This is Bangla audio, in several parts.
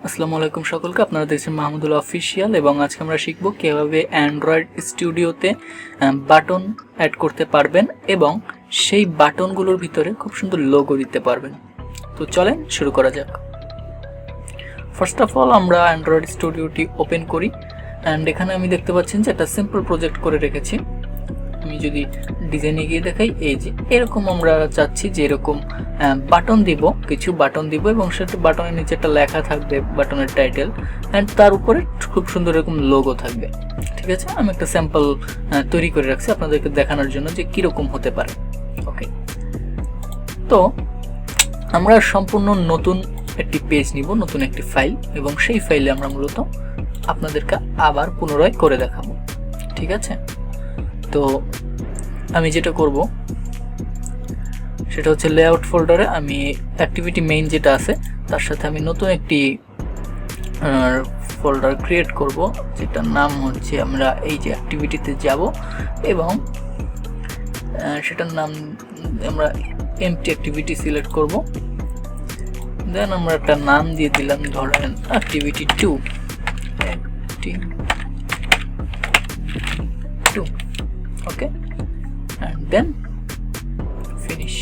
আসসালামু আলাইকুম সকলকে, আপনারা দেখছেন মাহমুদুল অফিসিয়াল এবং আজকে আমরা শিখব কিভাবে অ্যান্ড্রয়েড স্টুডিওতে বাটন অ্যাড করতে পারবেন এবং সেই বাটনগুলোর ভিতরে খুব সুন্দর লোগো দিতে পারবেন। তো চলেন শুরু করা যাক। ফার্স্ট অফ অল আমরা অ্যান্ড্রয়েড স্টুডিওটি ওপেন করি অ্যান্ড এখানে আমি দেখতে পাচ্ছেন যে একটা সিম্পল প্রজেক্ট করে রেখেছি। আমি যদি ডিজাইনে গিয়ে দেখাই, এই যে এরকম আমরা চাচ্ছি যে এরকম বাটন দিব, কিছু বাটন দিব এবং সেটা বাটনের নিচে একটা লেখা থাকবে, বাটনের টাইটেল, অ্যান্ড তার উপরে খুব সুন্দর এরকম লোগো থাকবে। ঠিক আছে, আমি একটা স্যাম্পল তৈরি করে রাখছি আপনাদেরকে দেখানোর জন্য যে কীরকম হতে পারে। ওকে, তো আমরা সম্পূর্ণ নতুন একটি পেজ নিব, নতুন একটি ফাইল, এবং সেই ফাইলে আমরা মূলত আপনাদেরকে আবার পুনরায় করে দেখাবো। ঠিক আছে, তো আমি যেটা করব সেটা হচ্ছে লেআউট ফোল্ডারে আমি অ্যাক্টিভিটি মেইন যেটা আছে তার সাথে আমি নতুন একটি ফোল্ডার ক্রিয়েট করব, যেটার নাম হচ্ছে, আমরা এই যে অ্যাক্টিভিটিতে যাব এবং সেটার নাম আমরা এমটি অ্যাক্টিভিটি সিলেক্ট করব। দেন আমরা একটা নাম দিয়ে দিলাম, ধরেন activity 2। Okay, and then finish.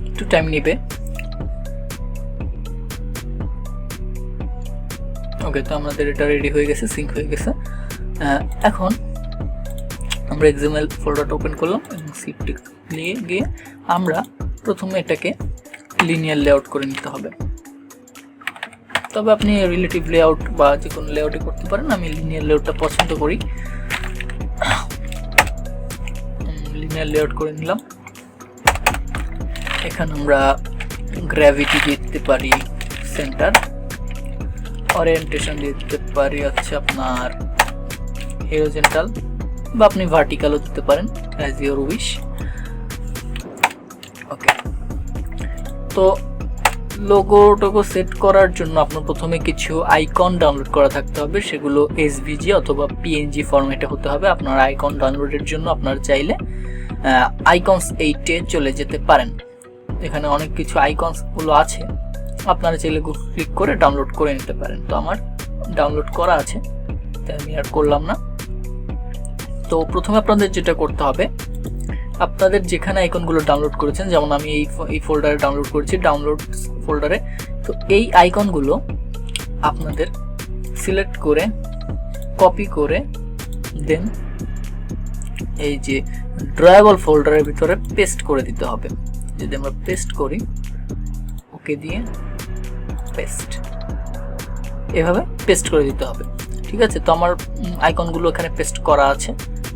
একটু টাইম নেবে। ওকে, তো আমাদের এটা রেডি হয়ে গেছে, সিঙ্ক হয়ে গেছে। এখন আমরা এক্সএমএল ফোল্ডারটা ওপেন করলাম এবং সিফটি নিয়ে গিয়ে আমরা প্রথমে এটাকে লিনিয়ার লেআউট করে নিতে হবে। তবে আপনি রিলেটিভ লেআউট বা যে কোনো লেআউটে করতে পারেন, আমি লিনিয়ার লেআউটটা পছন্দ করি। লিনিয়ার লেআউট করে নিলাম। এখানে আমরা গ্র্যাভিটি দিয়ে দিতে পারি সেন্টার, ওরিয়েন্টেশন দিয়ে দিতে পারি হচ্ছে আপনার হরিজন্টাল, বা আপনি ভার্টিক্যালও দিতে পারেন, অ্যাজ ইউর উইশ। ওকে, তো লোগোটাকে সেট করার জন্য আপনার প্রথমে কিছু আইকন ডাউনলোড করা থাকতে হবে, সেগুলো এসভিজি অথবা পিএনজি ফরম্যাটে হতে হবে। আপনার আইকন ডাউনলোডের জন্য আপনার চাইলে আইকনস 8-এ চলে যেতে পারেন। এখানে অনেক কিছু আইকনসগুলো আছে, আপনারা চাইলে ক্লিক করে ডাউনলোড করে নিতে পারেন। তো আমার ডাউনলোড করা আছে, তাই আমি আর করলাম না। তো প্রথমে আপনাদের যেটা করতে হবে, আপনাদের যেখানে আইকনগুলো ডাউনলোড করেছেন, যেমন আমি এই ফোল্ডারে ডাউনলোড করেছি, ডাউনলোড ফোল্ডারে, তো এই আইকনগুলো আপনাদের সিলেক্ট করে কপি করে দেন এই যে ড্রয়েবল ফোল্ডারের ভিতরে পেস্ট করে দিতে হবে। যদি আমরা পেস্ট করি, ওকে দিয়ে পেস্ট, এভাবে পেস্ট করে দিতে হবে। ঠিক আছে, তো আমার আইকনগুলো এখানে পেস্ট করা আছে,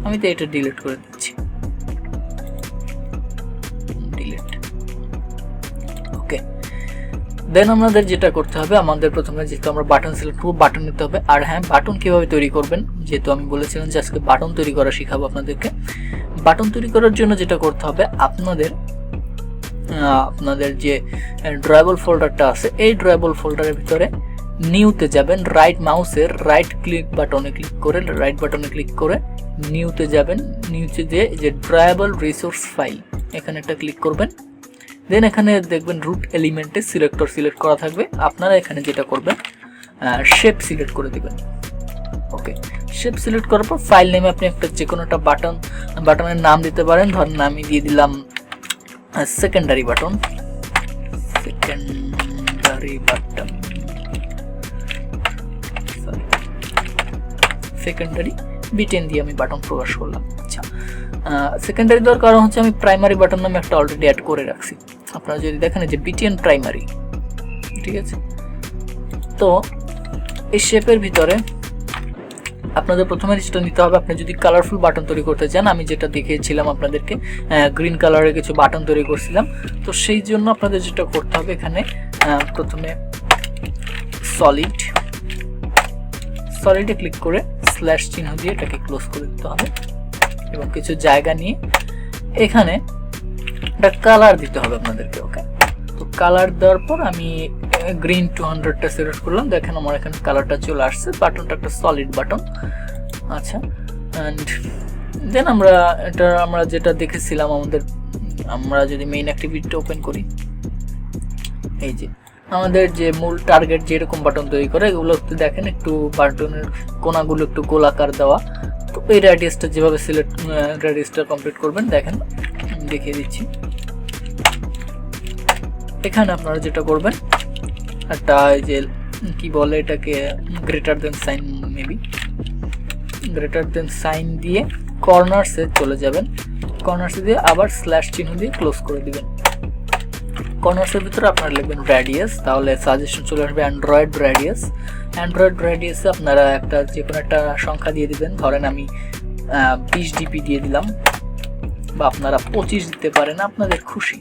আমি তো এটা ডিলিট করে দিচ্ছি। দেন আমাদের যেটা করতে হবে, আমাদের প্রথমে যেহেতু আমরা বাটন সিলেক্ট করবো, বাটন নিতে হবে। আর হ্যাঁ, বাটন কীভাবে তৈরি করবেন, যেহেতু আমি বলেছিলাম যে আজকে বাটন তৈরি করা শেখাবো আপনাদেরকে। বাটন তৈরি করার জন্য যেটা করতে হবে, আপনাদের যে ড্রয়েবল ফোল্ডারটা আছে, এই ড্রয়েবল ফোল্ডারের ভিতরে নিউতে যাবেন, রাইট মাউসের রাইট বাটনে ক্লিক করে নিউতে যাবেন। নিউতে যে ড্রয়েবল রিসোর্স ফাইল, এখানে একটা ক্লিক করবেন। দেন এখানে দেখবেন রুট এলিমেন্টে সিলেক্টর সিলেক্ট করা থাকবে। আপনারা এখানে যেটা করবেন, শেপ সিলেক্ট করে দেবেন। ওকে, শেপ সিলেক্ট করার পর ফাইল নেমে আপনি একটা যে কোনো একটা বাটনের নাম দিতে পারেন। ধরেন আমি দিয়ে দিলাম সেকেন্ডারি বাটন, সেকেন্ডারি B10 দিয়ে আমি বাটন প্রকাশ করলাম। আচ্ছা, সেকেন্ডারি দেওয়ার কারণ হচ্ছে আমি প্রাইমারি বাটন নামে একটা অলরেডি অ্যাড করে রাখছি। আপনারা যদি দেখেন যে B10 প্রাইমারি, ঠিক আছে। তো এই শেপের ভিতরে আপনাদের প্রথমে যেটা নিতে হবে, আপনি যদি কালারফুল বাটন তৈরি করতে চান, আমি যেটা দেখিয়েছিলাম আপনাদেরকে, গ্রিন কালারের কিছু বাটন তৈরি করছিলাম, তো সেই জন্য আপনাদের যেটা করতে হবে, এখানে প্রথমে সলিডে ক্লিক করে স্ল্যাশ চিহ্ন দিয়ে এটাকে ক্লোজ করে দিতে হবে এবং কিছু জায়গা নিয়ে এখানে একটা কালার দিতে হবে আপনাদেরকে। ওকে, তো কালার দেওয়ার পর আমি গ্রিন 200টা সিলেক্ট করলাম। দেখেন আমার এখানে কালারটা চলে আসছে, বাটনটা একটা সলিড বাটন। আচ্ছা, অ্যান্ড দেন আমরা যেটা দেখেছিলাম, আমরা যদি মেইন অ্যাক্টিভিটি ওপেন করি, এই যে আমাদের যে মূল টার্গেট যেরকম বাটন তৈরি করে এগুলো দেখেন একটু বাটনের কোনাগুলো একটু গোলাকার দেওয়া। তো এই রেডিয়াসটা যেভাবে সিলেক্ট রেডিয়াসটা কমপ্লিট করবেন দেখেন দেখিয়ে দিচ্ছি। এখানে আপনারা যেটা করবেন একটা এই যে কি বলে এটাকে greater than sign, maybe greater than sign দিয়ে কর্নার্সে চলে যাবেন। কর্নার্সে দিয়ে আবার স্ল্যাশ চিহ্ন দিয়ে ক্লোজ করে দিবেন। কর্নার্সের ভিতরে আপনারা লিখবেন রেডিয়াস, তাহলে সাজেশন চলে আসবে অ্যান্ড্রয়েড রেডিয়াস। অ্যান্ড্রয়েড রেডিয়াসে আপনারা একটা যে কোনো একটা সংখ্যা দিয়ে দিবেন, ধরেন আমি 20 ডিপি দিয়ে দিলাম, বা আপনারা 25 দিতে পারেন, আপনাদের খুশি।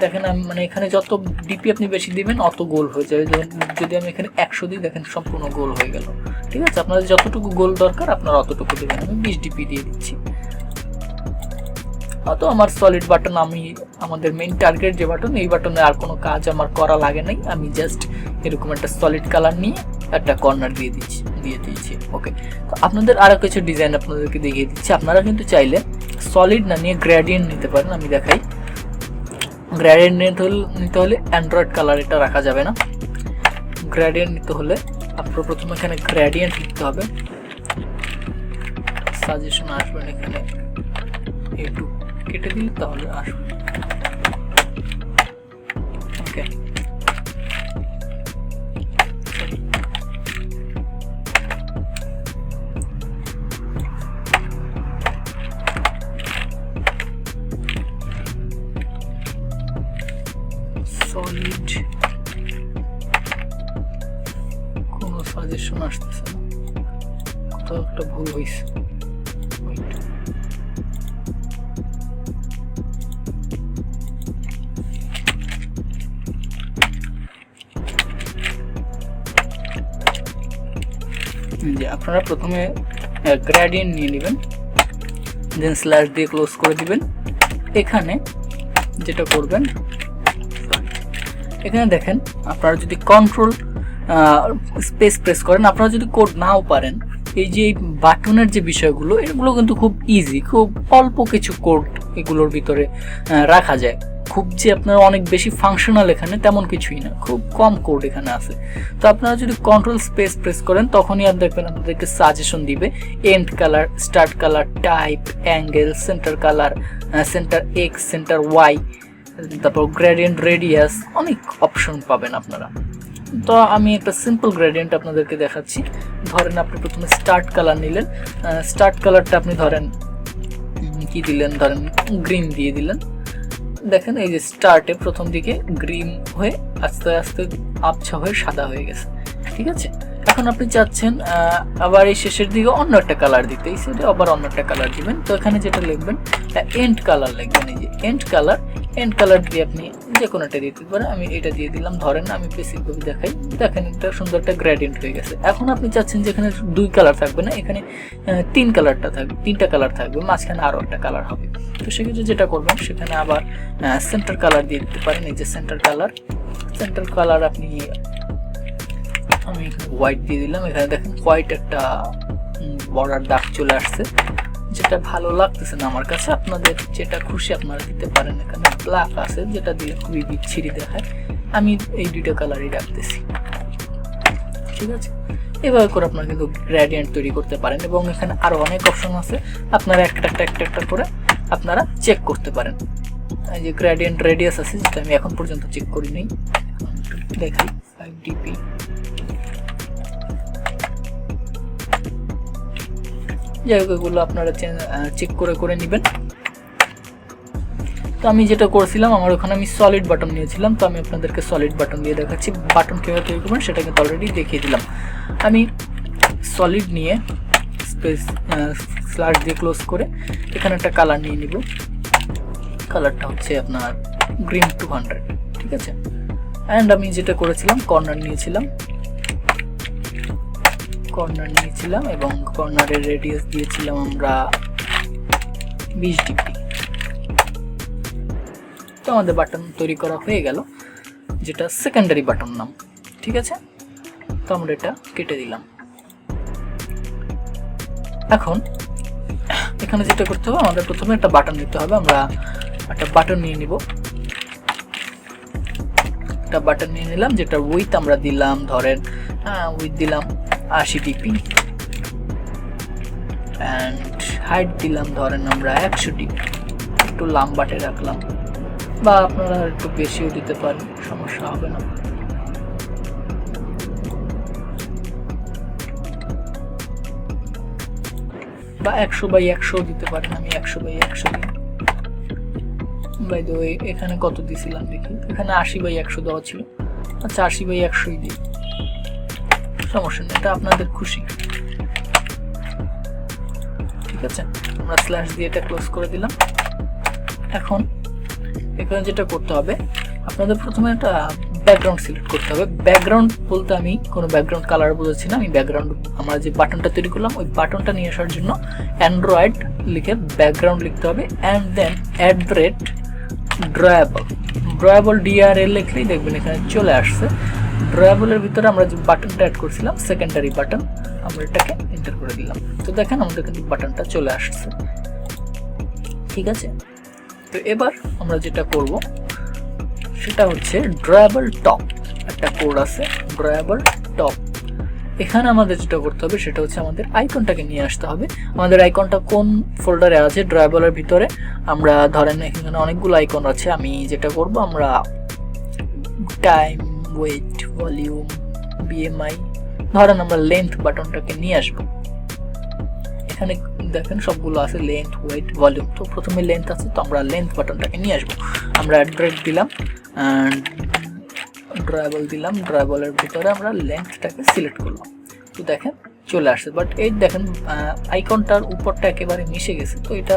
দেখেন আমি মানে এখানে যত ডিপি আপনি বেশি দিবেন অত গোল হয়ে যাবে। যদি আমি এখানে 100 দিই দেখেন সম্পূর্ণ গোল হয়ে গেল। ঠিক আছে, আপনাদের যতটুকু গোল দরকার আপনারা অতটুকু দেবেন। আমি 20 ডিপি দিয়ে দিচ্ছি। তো আমার সলিড বাটন, আমি আমাদের মেইন টার্গেট যে বাটন, এই বাটনে আর কোনো কাজ আমার করা লাগে নাই। আমি জাস্ট এরকম একটা সলিড কালার নিয়ে একটা কর্নার দিয়ে দিয়েছি। ওকে, তো আপনাদের আরও কিছু ডিজাইন আপনাদেরকে দেখিয়ে দিচ্ছি। আপনারা কিন্তু চাইলে সলিড না নিয়ে গ্রেডিয়েন্ট নিতে পারেন। আমি দেখাই, গ্রেডিয়েন্ট নিতে হলে অ্যান্ড্রয়েড কালার এটা রাখা যাবে না। গ্রেডিয়েন্ট নিতে হলে আপনার প্রথমে এখানে গ্রেডিয়েন্ট লিখতে হবে, সাজেশন আসবেন এখানে একটু কেটে দিলে তাহলে আসবে। ওকে, সলিড কোনো সাজেশন আসতেছে না, কোথাও একটা ভুল হয়েছে। যে আপনারা প্রথমে গ্রেডিয়েন্ট নিয়ে নেবেন, দেন স্ল্যাশ দিয়ে ক্লোজ করে দিবেন। এখানে যেটা করবেন, এখানে দেখেন আপনারা যদি কন্ট্রোল স্পেস প্রেস করেন, আপনারা যদি কোড নাও পারেন, এই যে বাটনের যে বিষয়গুলো এগুলো কিন্তু খুব ইজি, খুব অল্প কিছু কোড এগুলোর ভিতরে রাখা যায়। খুব যে আপনার অনেক বেশি ফাংশনাল এখানে তেমন কিছুই না, খুব কম কোড এখানে আছে। তো আপনারা যদি কন্ট্রোল স্পেস প্রেস করেন তখনই আর দেখবেন আপনাদেরকে সাজেশন দিবে end colour, start colour, type, angle, centre colour, centre X, centre Y, তারপর গ্রেডিয়েন্ট, রেডিয়াস, অনেক অপশন পাবেন আপনারা। তো আমি একটা সিম্পল গ্রেডিয়েন্ট আপনাদেরকে দেখাচ্ছি। ধরেন আপনি প্রথমে স্টার্ট কালার নিলেন, স্টার্ট কালারটা আপনি ধরেন কি দিলেন, ধরেন গ্রিন দিয়ে দিলেন। দেখেন এই যে স্টার্টে প্রথম দিকে গ্রিন হয়ে আস্তে আস্তে আবছা হয়ে সাদা হয়ে গেছে। ঠিক আছে, এখন আপনি চাচ্ছেন আবার এই শেষের দিকে অন্য একটা কালার দিতে, এই সাইডে আবার অন্য একটা কালার দিবেন। তো এখানে যেটা লিখবেন এন্ড কালার লিখবেন, এই যে এন্ড কালার দিয়ে আপনি যে কোনো একটা দিতে পারেন। আমি এটা দিয়ে দিলাম, ধরেন আমি বেসিকভাবে দেখাই। দেখেন এটা সুন্দর একটা গ্রেডিয়েন্ট হয়ে গেছে। এখন আপনি চাচ্ছেন যে এখানে 2 কালার থাকবে না, এখানে 3টা কালার থাকবে, মাঝখানে আরও একটা কালার হবে। তো সেক্ষেত্রে যেটা করবেন সেখানে আবার সেন্টার কালার দিয়ে দিতে পারেন। এই যে সেন্টার কালার আপনি, আমি হোয়াইট দিয়ে দিলাম। এখানে দেখেন হোয়াইট একটা বর্ডার দাগ চলে আসছে, যেটা ভালো লাগতেছে না আমার কাছে। আপনাদের যেটা খুশি আপনারা দিতে পারেন। এখানে ব্ল্যাক আছে, যেটা দিলে খুবই বিচ্ছিরি দেখায়। আমি এই 2টা কালারই রাখতেছি। ঠিক আছে, এভাবে করে আপনারা কিন্তু গ্রেডিয়েন্ট তৈরি করতে পারেন, এবং এখানে আরো অনেক অপশন আছে, আপনারা একটা করে আপনারা চেক করতে পারেন। এই যে গ্রেডিয়েন্ট রেডিয়াস আছে, যেটা আমি এখন পর্যন্ত চেক করি নাই, দেখাই 5 ডিপি। যাই হোক, এগুলো আপনারা চেক করে নেবেন। তো আমি যেটা করেছিলাম, আমার ওখানে আমি সলিড বাটন নিয়েছিলাম, তো আমি আপনাদেরকে সলিড বাটন দিয়ে দেখাচ্ছি। বাটন কীভাবে তৈরি করবেন সেটা কিন্তু অলরেডি দেখিয়ে দিলাম। আমি সলিড নিয়ে স্পেস স্ল্যাশ দিয়ে ক্লোজ করে এখানে একটা কালার নিয়ে নিব। কালারটা হচ্ছে আপনার গ্রিন 200। ঠিক আছে, অ্যান্ড আমি যেটা করেছিলাম কর্নার নিয়েছিলাম এবং কর্নারের রেডিয়াস দিয়েছিলাম আমরা 20 ডিগ্রি। তো আমাদের বাটন তৈরি করা হয়ে গেল, যেটা সেকেন্ডারি বাটন নাম। ঠিক আছে, তো আমরা এটা কেটে দিলাম। এখন এখানে যেটা করতে হবে, আমাদের প্রথমে একটা বাটন নিতে হবে। আমরা একটা বাটন নিয়ে নিব। একটা বাটন নিয়ে নিলাম, যেটা উইথ আমরা দিলাম ধরেন উইথ দিলাম 80 ডিপি, অ্যান্ড হাইট দিলাম ধরেন আমরা 100 ডিপি, একটু লাম্বাটে রাখলাম, বা আপনারা একটু বেশিও দিতে পারেন, সমস্যা হবে না। বা 100/100 দিতে পারেন, আমি 100/100 দিই। বাই দ্য ওয়ে এখানে কত দিছিলাম দেখি, এখানে 80/100 দেওয়া ছিল, আচ্ছা 80/100 দিই, সমস্যা নেই, এটা আপনাদের খুশি। ঠিক আছে, আমরা স্ল্যাশ দিয়ে এটা ক্লোজ করে দিলাম। এখন এখানে যেটা করতে হবে, আপনাদের প্রথমে একটা ব্যাকগ্রাউন্ড সিলেক্ট করতে হবে। ব্যাকগ্রাউন্ড বলতে আমি কোনো ব্যাকগ্রাউন্ড কালার বোঝাচ্ছি না, আমি ব্যাকগ্রাউন্ড আমরা যে বাটনটা তৈরি করলাম ওই বাটনটা নিয়ে আসার জন্য অ্যান্ড্রয়েড লিখে ব্যাকগ্রাউন্ড লিখতে হবে, অ্যান্ড দেন ড্রয়াবল DRL লিখলেই দেখবেন এখানে চলে আসছে। ড্রয়াবলের ভিতরে আমরা যে বাটনটা অ্যাড করছিলাম সেকেন্ডারি বাটন, আমরা এটাকে এন্টার করে দিলাম। তো দেখেন আমাদের কিন্তু বাটনটা চলে আসছে। ঠিক আছে, তো এবার আমরা যেটা করব সেটা হচ্ছে ড্রয়াবল টপ, একটা কোড আছে ড্রয়াবল টপ। এখানে আমাদের যেটা করতে হবে সেটা হচ্ছে আমাদের আইকনটাকে নিয়ে আসতে হবে। আমাদের আইকনটা কোন ফোল্ডারে আছে ড্রয়াবলের ভিতরে, আমরা ধরেন এখানে অনেকগুলো আইকন আছে। আমি যেটা করব, আমরা টাইম, ওয়েট, ভলিউম, BMI, ধরেন আমরা লেন্থ বাটনটাকে নিয়ে আসবো। এখানে দেখেন সবগুলো আছে, লেন্থ, ওয়েট, ভলিউম। তো প্রথমে লেন্থ আছে, তো আমরা লেন্থ বাটনটাকে নিয়ে আসবো। আমরা অ্যাড্রেস দিলাম, ড্রয়াবল দিলাম, ড্রয়াবলের ভিতরে আমরা লেন্থটাকে সিলেক্ট করলাম। তো দেখেন চলে আসছে, বাট এই দেখেন আইকনটার উপরটা একেবারে মিশে গেছে। তো এটা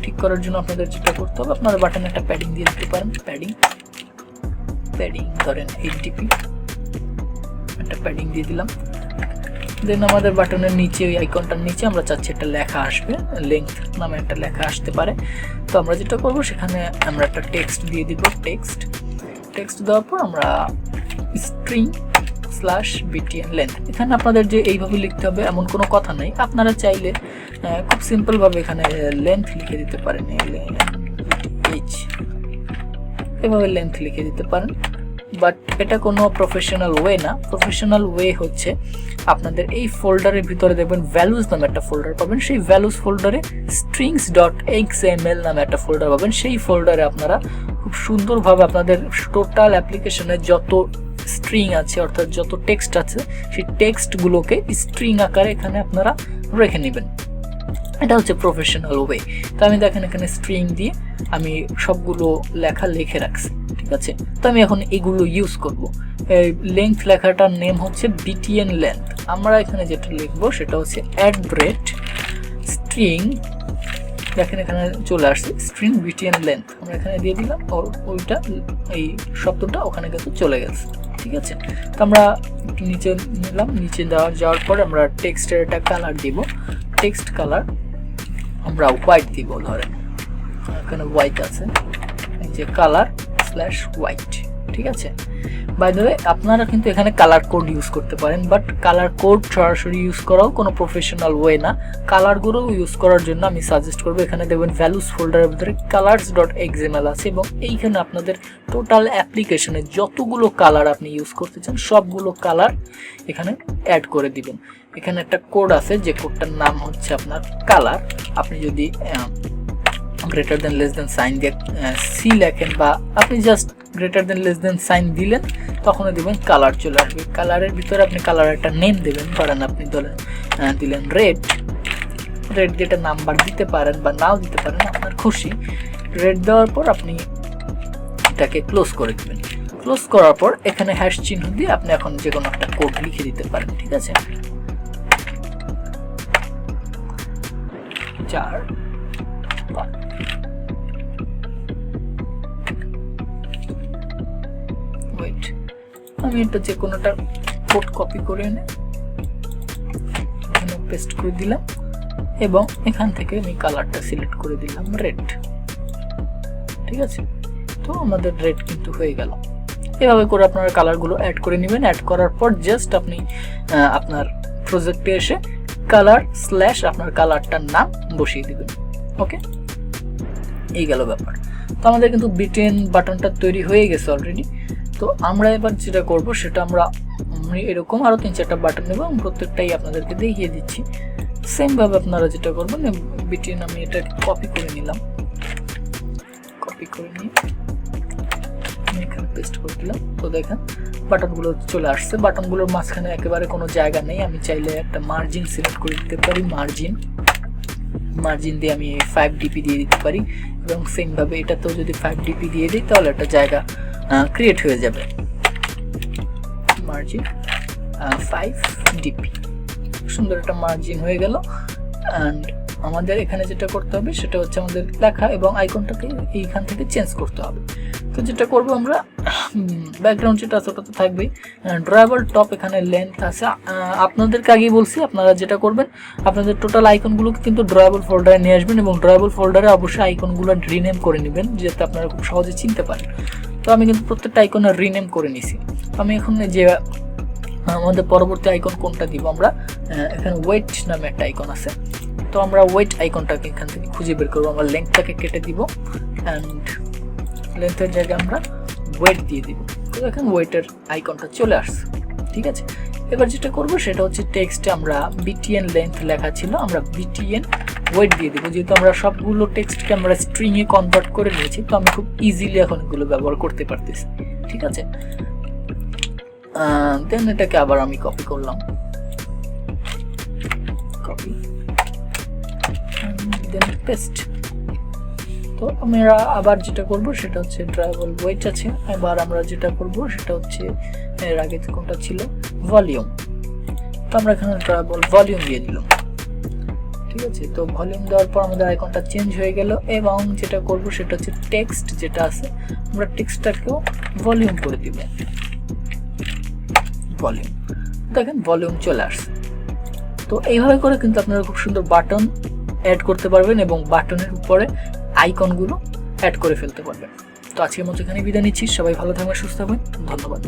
ঠিক করার জন্য আপনাদের যেটা করতে হবে, আপনারা বাটনে একটা প্যাডিং দিয়ে দিতে পারেন। প্যাডিং ধরেন 8 ডিপি, একটা প্যাডিং দিয়ে দিলাম। দেন আমাদের বাটনের নিচে, ওই আইকনটার নিচে আমরা চাচ্ছি একটা লেখা আসবে, লেন্থ নামে একটা লেখা আসতে পারে। তো আমরা যেটা করব, সেখানে আমরা একটা টেক্সট দিয়ে দিব। টেক্সট দেওয়ার পর আমরা string/btn length, এখানে আপনাদের যে এইভাবে লিখতে হবে এমন কোনো কথা নাই, আপনারা চাইলে খুব সিম্পল ভাবে এখানে লেন্থ লিখে দিতে পারেন, এভাবে লেন্থ লিখে দিতে পারেন। বাট এটা কোনো প্রফেশনাল ওয়ে না। প্রফেশনাল ওয়ে হচ্ছে আপনাদের এই ফোল্ডারের ভিতরে দেখবেন ভ্যালুজ নামে একটা ফোল্ডার পাবেন, সেই ভ্যালুজ ফোল্ডারে strings.xml নামে একটা ফোল্ডার পাবেন। সেই ফোল্ডারে আপনারা খুব সুন্দরভাবে আপনাদের টোটাল অ্যাপ্লিকেশনে যত স্ট্রিং আছে, অর্থাৎ যত টেক্সট আছে, সেই টেক্সটগুলোকে স্ট্রিং আকারে এখানে আপনারা রেখে নেবেন। এটা হচ্ছে প্রফেশনাল ওয়ে। তো আমি দেখেন এখানে স্ট্রিং দিয়ে আমি সবগুলো লেখা লিখে রাখছি। ঠিক আছে, তো আমি এখন এগুলো ইউজ করব। এই লেন্থ লেখাটার নেম হচ্ছে BTN লেন্থ। আমরা এখানে যেটা লিখবো সেটা হচ্ছে @string, দেখেন এখানে চলে আসছে স্ট্রিং BTN লেন্থ, আমরা এখানে দিয়ে দিলাম, ওইটা এই শব্দটা ওখানে কিন্তু চলে গেছে। ঠিক আছে, তো আমরা নিচে নিলাম, নিচে যাওয়ার পর আমরা টেক্সটের একটা কালার দিব। টেক্সট কালার আমরা হোয়াইট দিব, ধরেন এখানে হোয়াইট আছে, এই যে color/white। ঠিক আছে, বাই দ্য ওয়ে আপনারা কিন্তু এখানে কালার কোড ইউজ করতে পারেন, বাট কালার কোড সরাসরি ইউজ করাও কোনো প্রফেশনাল ওয়ে না। কালারগুলো ইউজ করার জন্য আমি সাজেস্ট করবো, এখানে দেখবেন ভ্যালুস ফোল্ডারের ভিতরে colors.xml আছে, এবং এইখানে আপনাদের টোটাল অ্যাপ্লিকেশনে যতগুলো কালার আপনি ইউজ করতে চান সবগুলো কালার এখানে অ্যাড করে দিবেন। এখানে একটা কোড আছে, যে কোডটার নাম হচ্ছে আপনার কালার। আপনি যদি greater than less than sign দিয়ে সি লেখেন, বা আপনি just greater than less than sign দিলেন, তখন দিবেন কালার চলে আসবে। কালারের ভিতরে আপনি কালার একটা নেম দেবেন, ধরেন আপনি দিলেন রেড দিয়ে একটা নাম্বার দিতে পারেন বা নাও দিতে পারেন, আপনার খুশি। রেড দেওয়ার পর আপনি এটাকে ক্লোজ করে দেবেন। ক্লোজ করার পর এখানে হ্যাশ চিহ্ন দিয়ে আপনি এখন যে কোনো একটা কোড লিখে দিতে পারেন। ঠিক আছে, 4 ওয়েট, আমি এটা যে কোনোটা কোড কপি করে এনে এখানে পেস্ট করে দিলাম, এবং এখান থেকে আমি কালারটা সিলেক্ট করে দিলাম রেড। ঠিক আছে, তো আমাদের রেড কিন্তু হয়ে গেল। এভাবে করে আপনারা কালারগুলো অ্যাড করে নেবেন। অ্যাড করার পর জাস্ট আপনি আপনার প্রজেক্টে এসে কালার/ আপনার কালারটার নাম বসিয়ে দিবেন। ওকে, এই গেল ব্যাপার। তো আমাদের কিন্তু BTN বাটনটা তৈরি হয়ে গেছে অলরেডি। তো আমরা এবার যেটা করব সেটা আমরা এরকম আরও 3-4টা বাটন নেব এবং প্রত্যেকটাই আপনাদেরকে দেখিয়ে দিচ্ছি। সেমভাবে আপনারা যেটা করবেন, বিটিএন আমি এটা কপি করে নিলাম, কপি করে নিয়ে আমি এখানে পেস্ট করে দিলাম। তো দেখেন বাটনগুলো চলে আসছে, বাটনগুলোর মাঝখানে একেবারে কোনো জায়গা নেই। আমি চাইলে একটা মার্জিন সিলেক্ট করে দিতে পারি, মার্জিন দিয়ে আমি 5 dp দিয়ে দিতে পারি এবং সেমভাবে এটাতেও যদি 5 dp দিয়ে দিই তাহলে একটা জায়গা ক্রিয়েট হয়ে যাবে। মার্জিন 5 dp, সুন্দর একটা মার্জিন হয়ে গেল। অ্যান্ড আমাদের এখানে যেটা করতে হবে সেটা হচ্ছে আমাদের লেখা এবং আইকনটাকে এইখান থেকে চেঞ্জ করতে হবে। তো যেটা করব আমরা, ব্যাকগ্রাউন্ড যেটা আছে ওটা তো থাকবেই। ড্রয়েবল টপ এখানে লেন্থ আছে, আপনাদেরকে আগেই বলছি আপনারা যেটা করবেন আপনাদের টোটাল আইকনগুলোকে কিন্তু ড্রয়েবল ফোল্ডারে নিয়ে আসবেন এবং ড্রয়েবল ফোল্ডারে অবশ্যই আইকনগুলো রিনেম করে নেবেন যাতে আপনারা খুব সহজে চিনতে পারেন। তো আমি কিন্তু প্রত্যেকটা আইকনের রিনেম করে নিছি। আমি এখন যে আমাদের পরবর্তী আইকন কোনটা দিব, আমরা এখানে ওয়েট নামে একটা আইকন আছে, তো আমরা ওয়েট আইকনটাকে এখান থেকে খুঁজে বের করবো। আমরা লেন্থটাকে কেটে দিব অ্যান্ড লেন্থের জায়গায় আমরা ওয়েট দিয়ে দিব। তো এখন ওয়েটের আইকনটা চলে আসছে, ঠিক আছে। এবার যেটা করব সেটা হচ্ছে টেক্সটে আমরা বিটিএন লেন্থ লেখা ছিল, আমরা বিটিএন ওয়েট দিয়ে দিব। যেহেতু আমরা সবগুলো টেক্সটকে আমরা স্ট্রিংয়ে কনভার্ট করে নিয়েছি, তো আমি খুব ইজিলি এখন এগুলো ব্যবহার করতে পারতেছি, ঠিক আছে। দেন এটাকে আবার আমি কপি করলাম, কপি দেন পেস্ট। তো আমরা আবার যেটা করব সেটা হচ্ছে ড্রয়েবল ওয়েট আছে। এবার আমরা যেটা করব সেটা হচ্ছে এর আগে কোনটা ছিল, ভলিউম। তো আমরা এখানে ড্রয়েবল ভলিউম দিয়ে দিলাম, ঠিক আছে। তো ভলিউম দেওয়ার পর আমাদের আইকনটা চেঞ্জ হয়ে গেল এবং যেটা করব সেটা হচ্ছে টেক্সট যেটা আছে আমরা টেক্সটটাকেও ভলিউম করে দিব, ভলিউম। দেখেন ভলিউম চলে আসছে। তো এইভাবে করে কিন্তু আপনারা খুব সুন্দর বাটন অ্যাড করতে পারবেন এবং বাটনের উপরে আইকনগুলো অ্যাড করে ফেলতে পারবেন। তো আজকের মতো এখানে বিদায় নিচ্ছি, সবাই ভালো থাকবেন, সুস্থ থাকবেন, ধন্যবাদ।